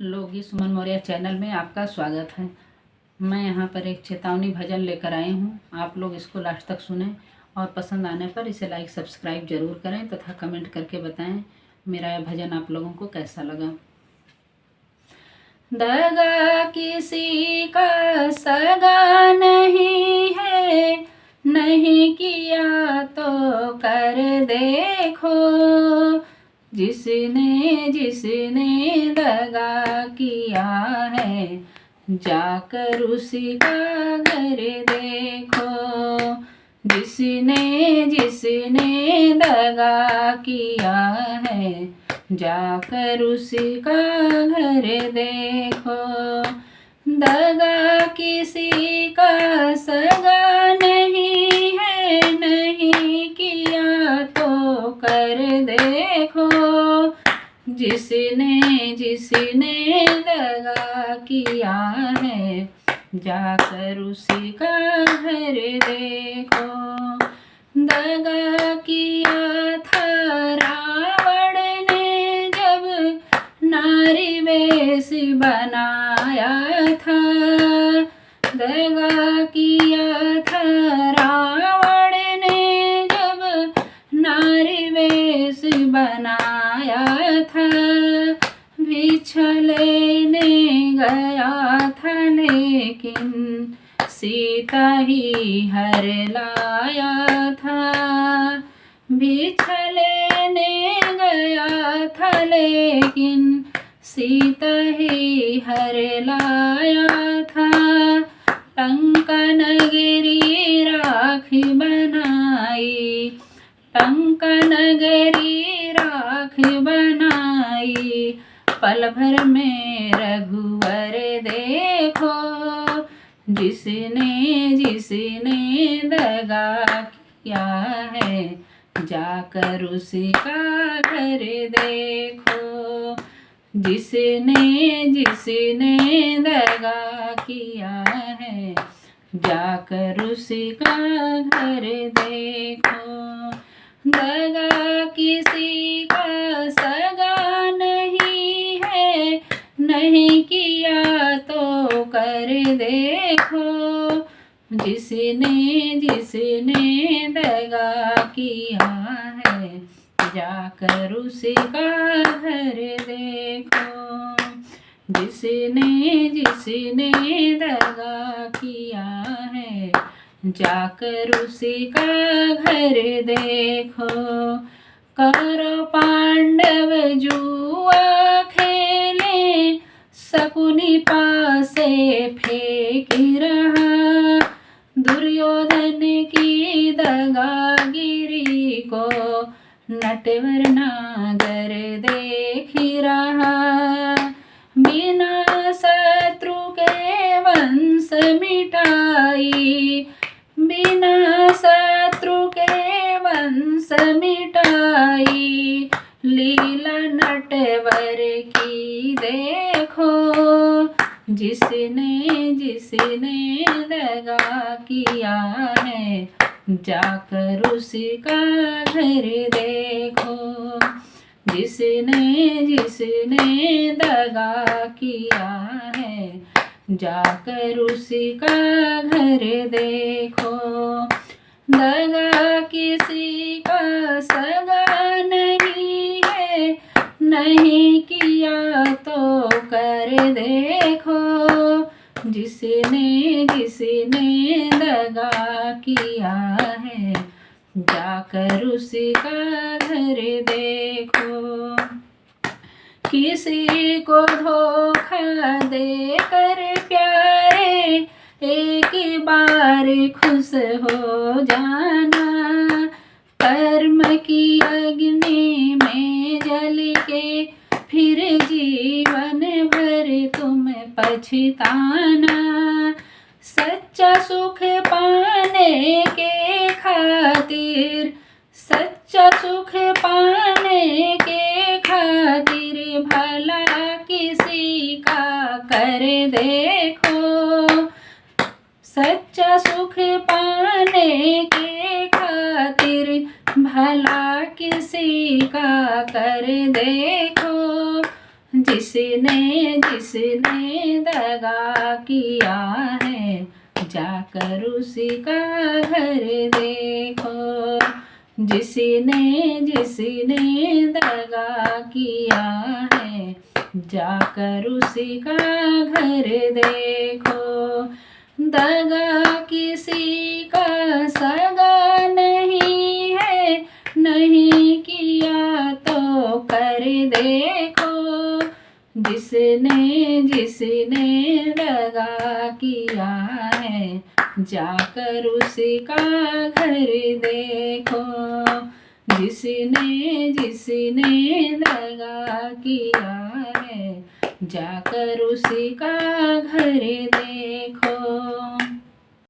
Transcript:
लोकगीत सुमन मौर्य चैनल में आपका स्वागत है। मैं यहाँ पर एक चेतावनी भजन लेकर आई हूँ। आप लोग इसको लास्ट तक सुने और पसंद आने पर इसे लाइक सब्सक्राइब जरूर करें तथा कमेंट करके बताएं मेरा यह भजन आप लोगों को कैसा लगा। दगा किसी का सगा नहीं है, नहीं किया तो कर देखो। जिसने जिसने दगा किया है, जाकर उसी का घर देखो। जिसने जिसने दगा किया है, जाकर उसी का घर देखो। दगा किसी का सगा नहीं है, नहीं किया तो कर देखो। जिसने जिसने दगा किया है, जाकर उसी का घर देखो। दगा किया था रावण ने जब नारी वेश बनाया था। दगा किया था रावण ने जब नारी वेश बनाया था। भिक्षा लेने गया था लेकिन सीता ही हर लाया था। भिक्षा लेने गया था लेकिन सीता ही हर लाया था। लंका नगरी राखी बनाई, लंका नगरी राख बनाई। पल भर में रघुवर देखो। जिसने जिसने दगा किया है, जाकर उसी का घर देखो। जिसने जिसने दगा किया है, जाकर उसी का घर देखो। दगा किसी का सगा नहीं है, नहीं किया तो कर देखो। जिसने जिसने दगा किया है, जाकर उसी का घर देखो। जिसने जिसने दगा किया है, जाकर उसी का घर देखो। कौरव पांडव जुआ खेले, शकुनी पासे फेंक रहा। दुर्योधन की दगागिरी को नटवर नागर देख रहा। बिना शत्रु के वंश मिटाई, बिना शत्रु के वंश मिटाई। लीला नटवर की देखो। जिसने जिसने दगा किया है, जाकर उसी का घर देखो। जिसने जिसने दगा किया है, जाकर उसी का घर देखो। दगा किसी का सगा नहीं है, नहीं किया तो कर देखो। जिसने जिसने दगा किया है, जाकर उसी का घर देखो। किसी को धोखा देकर प्यारे, एक बार खुश हो जाना। कर्म की अग्नि में जल के फिर जीवन भर तुम पछताना। सच्चा सुख पाने के खातिर, सच्चा सुख पाने के खातिर भला किसी का कर देखो। सच्चा सुख पाने के खातिर भला किसी का कर देखो। जिसने जिसने दगा किया है जाकर उसी का घर देखो। जिसने जिसने दगा किया है जाकर उसी का घर देखो। दगा किसी का सगा नहीं है, नहीं किया तो कर देखो। जिसने जिसने दगा किया है जाकर उसी का घर देखो। जिसने जिसने दगा किया है जाकर उसी का घर देखो।